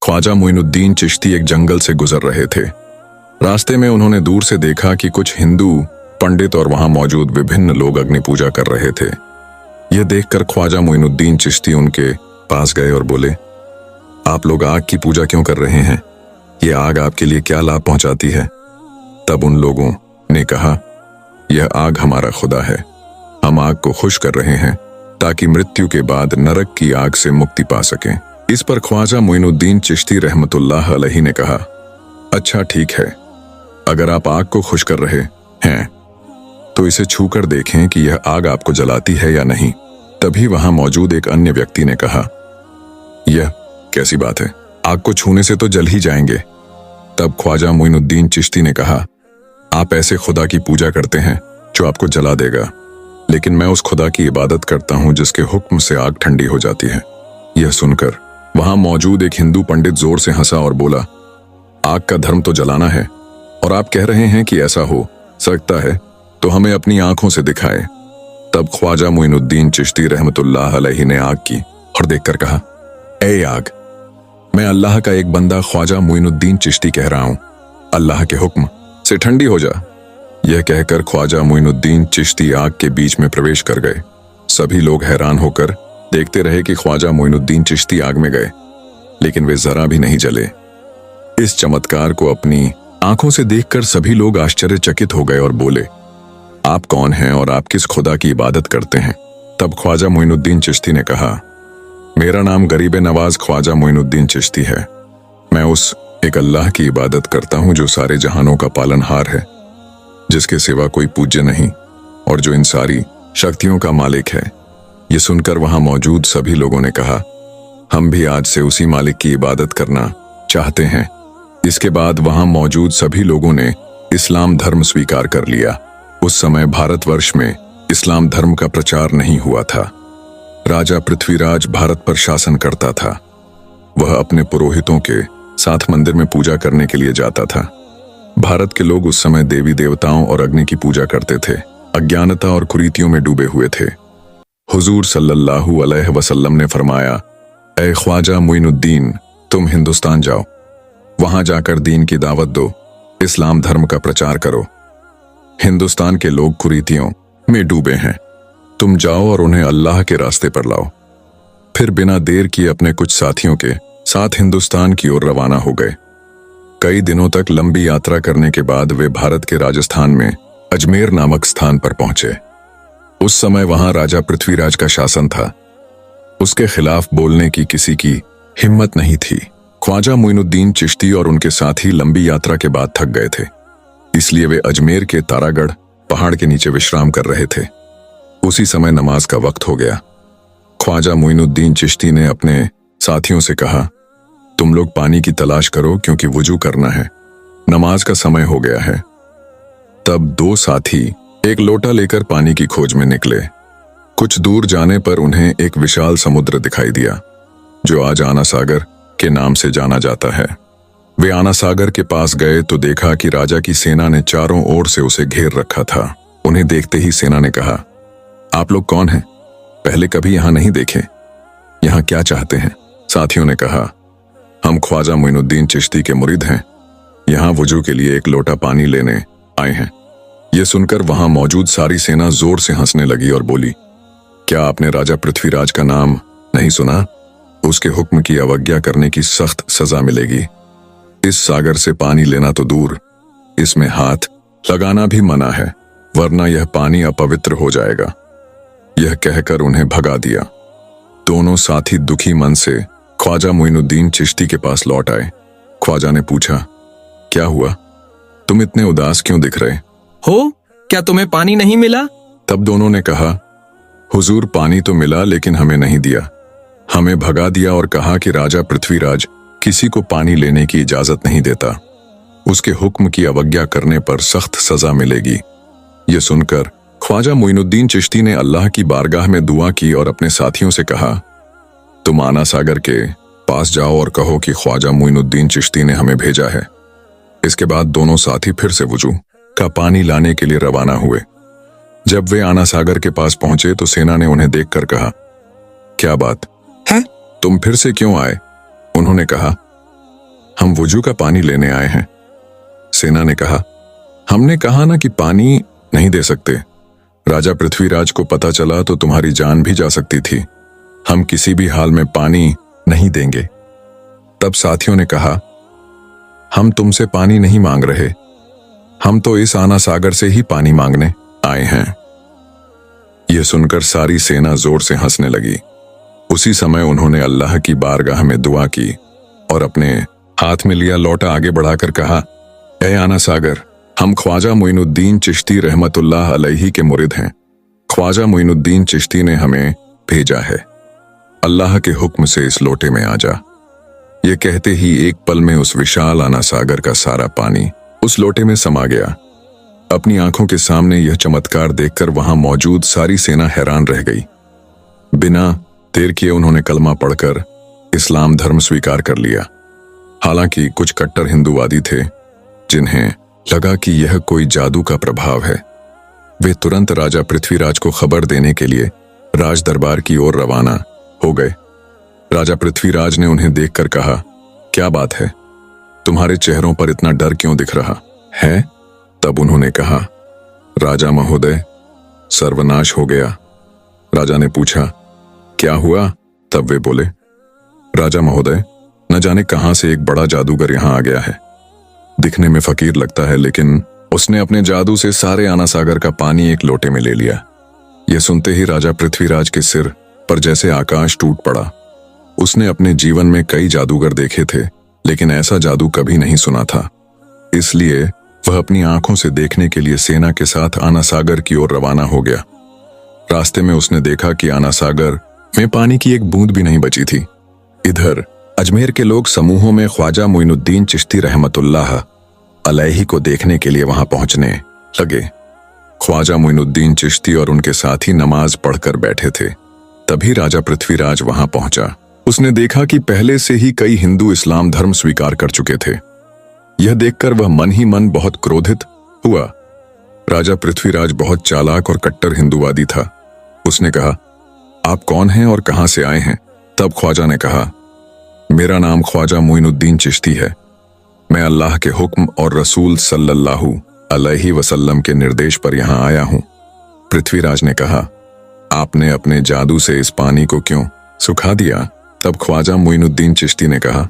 ख्वाजा मोइनुद्दीन चिश्ती एक जंगल से गुजर रहे थे। रास्ते में उन्होंने दूर से देखा कि कुछ हिंदू पंडित और वहां मौजूद विभिन्न लोग अग्नि पूजा कर रहे थे। यह देखकर ख्वाजा मोइनुद्दीन चिश्ती उनके पास गए और बोले, आप लोग आग की पूजा क्यों कर रहे हैं? ये आग आपके लिए क्या लाभ पहुंचाती है? तब उन लोगों ने कहा, यह आग हमारा खुदा है। हम आग को खुश कर रहे हैं ताकि मृत्यु के बाद नरक की आग से मुक्ति पा सकें। इस पर ख्वाजा मोइनुद्दीन चिश्ती रहमतुल्लाह अलैहि ने कहा, अच्छा ठीक है, अगर आप आग को खुश कर रहे हैं तो इसे छूकर देखें कि यह आग आपको जलाती है या नहीं। तभी वहां मौजूद एक अन्य व्यक्ति ने कहा, यह कैसी बात है, आग को छूने से तो जल ही जाएंगे। तब ख्वाजा मोइनुद्दीन चिश्ती ने कहा, आप ऐसे खुदा की पूजा करते हैं जो आपको जला देगा, लेकिन मैं उस खुदा की इबादत करता हूं जिसके हुक्म से आग ठंडी हो जाती है। यह सुनकर वहां मौजूद एक हिंदू पंडित जोर से हंसा और बोला, आग का धर्म तो जलाना है और आप कह रहे हैं कि ऐसा हो सकता है तो हमें अपनी आंखों से दिखाए। तब ख्वाजा मोइनुद्दीन चिश्ती रहमतुल्लाह अलैहि ने आग की और देखकर कहा, ए आग, मैं अल्लाह का एक बंदा ख्वाजा मोइनुद्दीन चिश्ती कह रहा हूं, अल्लाह के हुक्म से ठंडी हो जा। यह कहकर ख्वाजा मोइनुद्दीन चिश्ती आग के बीच में प्रवेश कर गए। सभी लोग हैरान होकर देखते रहे कि ख्वाजा मोइनुद्दीन चिश्ती आग में गए, लेकिन वे जरा भी नहीं जले। इस चमत्कार को अपनी आंखों से देखकर सभी लोग आश्चर्यचकित हो गए और बोले, आप कौन हैं और आप किस खुदा की इबादत करते हैं? तब ख्वाजा मोइनुद्दीन चिश्ती ने कहा, मेरा नाम गरीब नवाज ख्वाजा मोइनुद्दीन चिश्ती है। मैं उस एक अल्लाह की इबादत करता हूं जो सारे जहानों का पालनहार है, जिसके सिवा कोई पूज्य नहीं और जो इन सारी शक्तियों का मालिक है। ये सुनकर वहां मौजूद सभी लोगों ने कहा, हम भी आज से उसी मालिक की इबादत करना चाहते हैं। इसके बाद वहां मौजूद सभी लोगों ने इस्लाम धर्म स्वीकार कर लिया। उस समय भारतवर्ष में इस्लाम धर्म का प्रचार नहीं हुआ था। राजा पृथ्वीराज भारत पर शासन करता था। वह अपने पुरोहितों के साथ मंदिर में पूजा करने के लिए जाता था। भारत के लोग उस समय देवी देवताओं और अग्नि की पूजा करते थे, अज्ञानता और कुरीतियों में डूबे हुए थे। हुजूर सल्लल्लाहु अलैहि वसल्लम ने फरमाया, ए ख्वाजा मोइनुद्दीन, तुम हिंदुस्तान जाओ, वहां जाकर दीन की दावत दो, इस्लाम धर्म का प्रचार करो। हिंदुस्तान के लोग कुरीतियों में डूबे हैं, तुम जाओ और उन्हें अल्लाह के रास्ते पर लाओ। फिर बिना देर किए अपने कुछ साथियों के साथ हिंदुस्तान की ओर रवाना हो गए। कई दिनों तक लंबी यात्रा करने के बाद वे भारत के राजस्थान में अजमेर नामक स्थान पर पहुंचे। उस समय वहां राजा पृथ्वीराज का शासन था। उसके खिलाफ बोलने की किसी की हिम्मत नहीं थी। ख्वाजा मोइनुद्दीन चिश्ती और उनके साथी लंबी यात्रा के बाद थक गए थे, इसलिए वे अजमेर के तारागढ़ पहाड़ के नीचे विश्राम कर रहे थे। उसी समय नमाज का वक्त हो गया। ख्वाजा मोइनुद्दीन चिश्ती ने अपने साथियों से कहा, तुम लोग पानी की तलाश करो क्योंकि वुजू करना है, नमाज का समय हो गया है। तब दो साथी एक लोटा लेकर पानी की खोज में निकले। कुछ दूर जाने पर उन्हें एक विशाल समुद्र दिखाई दिया, जो आज आना सागर के नाम से जाना जाता है। वे आना सागर के पास गए तो देखा कि राजा की सेना ने चारों ओर से उसे घेर रखा था। उन्हें देखते ही सेना ने कहा, आप लोग कौन हैं? पहले कभी यहां नहीं देखे, यहां क्या चाहते हैं? साथियों ने कहा, हम ख्वाजा मोइनुद्दीन चिश्ती के मुरीद हैं, यहां वुजू के लिए एक लोटा पानी लेने आए हैं। यह सुनकर वहां मौजूद सारी सेना जोर से हंसने लगी और बोली, क्या आपने राजा पृथ्वीराज का नाम नहीं सुना? उसके हुक्म की अवज्ञा करने की सख्त सजा मिलेगी। इस सागर से पानी लेना तो दूर, इसमें हाथ लगाना भी मना है, वरना यह पानी अपवित्र हो जाएगा। यह कहकर उन्हें भगा दिया। दोनों साथी दुखी मन से ख्वाजा मोइनुद्दीन चिश्ती के पास लौट आए। ख्वाजा ने पूछा, क्या हुआ? तुम इतने उदास क्यों दिख रहे हो? क्या तुम्हें पानी नहीं मिला? तब दोनों ने कहा, हुजूर पानी तो मिला लेकिन हमें नहीं दिया। हमें भगा दिया और कहा कि राजा पृथ्वीराज किसी को पानी लेने की इजाजत नहीं देता, उसके हुक्म की अवज्ञा करने पर सख्त सजा मिलेगी। यह सुनकर ख्वाजा मोइनुद्दीन चिश्ती ने अल्लाह की बारगाह में दुआ की और अपने साथियों से कहा, तुम आना सागर के पास जाओ और कहो कि ख्वाजा मोइनुद्दीन चिश्ती ने हमें भेजा है। इसके बाद दोनों साथी फिर से वुजू का पानी लाने के लिए रवाना हुए। जब वे आना सागर के पास पहुंचे तो सेना ने उन्हें देखकर कहा, क्या बात है? तुम फिर से क्यों आए? उन्होंने कहा, हम वुजू का पानी लेने आए हैं। सेना ने कहा, हमने कहा ना कि पानी नहीं दे सकते। राजा पृथ्वीराज को पता चला तो तुम्हारी जान भी जा सकती थी। हम किसी भी हाल में पानी नहीं देंगे। तब साथियों ने कहा, हम तुमसे पानी नहीं मांग रहे, हम तो इस आना सागर से ही पानी मांगने आए हैं। यह सुनकर सारी सेना जोर से हंसने लगी। उसी समय उन्होंने अल्लाह की बारगाह में दुआ की और अपने हाथ में लिया लोटा आगे बढ़ाकर कहा, ऐ आना सागर, हम ख्वाजा मोइनुद्दीन चिश्ती रहमतुल्लाह अलैहि के मुरिद हैं। ख्वाजा मोइनुद्दीन चिश्ती ने हमें भेजा है। अल्लाह के हुक्म से इस लोटे में आ जा। ये कहते ही एक पल में उस विशाल आना सागर का सारा पानी उस लोटे में समा गया। अपनी आंखों के सामने यह चमत्कार देखकर वहां मौजूद सारी सेना हैरान रह गई। बिना देर किए उन्होंने कलमा पढ़कर इस्लाम धर्म स्वीकार कर लिया। हालांकि कुछ कट्टर हिंदूवादी थे जिन्हें लगा कि यह कोई जादू का प्रभाव है। वे तुरंत राजा पृथ्वीराज को खबर देने के लिए राज दरबार की ओर रवाना हो गए। राजा पृथ्वीराज ने उन्हें देखकर कहा, क्या बात है, तुम्हारे चेहरों पर इतना डर क्यों दिख रहा है? तब उन्होंने कहा, राजा महोदय, सर्वनाश हो गया। राजा ने पूछा, क्या हुआ? तब वे बोले, राजा महोदय, न जाने कहां से एक बड़ा जादूगर यहां आ गया है। दिखने में फकीर लगता है, लेकिन उसने अपने जादू से सारे आना सागर का पानी एक लोटे में ले लिया। यह सुनते ही राजा पृथ्वीराज के सिर पर जैसे आकाश टूट पड़ा। उसने अपने जीवन में कई जादूगर देखे थे, लेकिन ऐसा जादू कभी नहीं सुना था। इसलिए वह अपनी आंखों से देखने के लिए सेना के साथ आना सागर की ओर रवाना हो गया। रास्ते में उसने देखा कि आना सागर में पानी की एक बूंद भी नहीं बची थी। इधर अजमेर के लोग समूहों में ख्वाजा मोइनुद्दीन चिश्ती रहमतुल्लाह अलैहि को देखने के लिए वहां पहुंचने लगे। ख्वाजा मोइनुद्दीन चिश्ती और उनके साथी नमाज पढ़कर बैठे थे। तभी राजा पृथ्वीराज वहां पहुंचा। उसने देखा कि पहले से ही कई हिंदू इस्लाम धर्म स्वीकार कर चुके थे। यह देखकर वह मन ही मन बहुत क्रोधित हुआ। राजा पृथ्वीराज बहुत चालाक और कट्टर हिंदूवादी था। उसने कहा, आप कौन हैं और कहां से आए हैं? तब ख्वाजा ने कहा, मेरा नाम ख्वाजा मोइनुद्दीन चिश्ती है। मैं अल्लाह के हुक्म और रसूल सल्लल्लाहु अलैहि वसल्लम के निर्देश पर यहां आया हूं। पृथ्वीराज ने कहा, आपने अपने जादू से इस पानी को क्यों सुखा दिया? तब ख्वाजा मोइनुद्दीन चिश्ती ने कहा,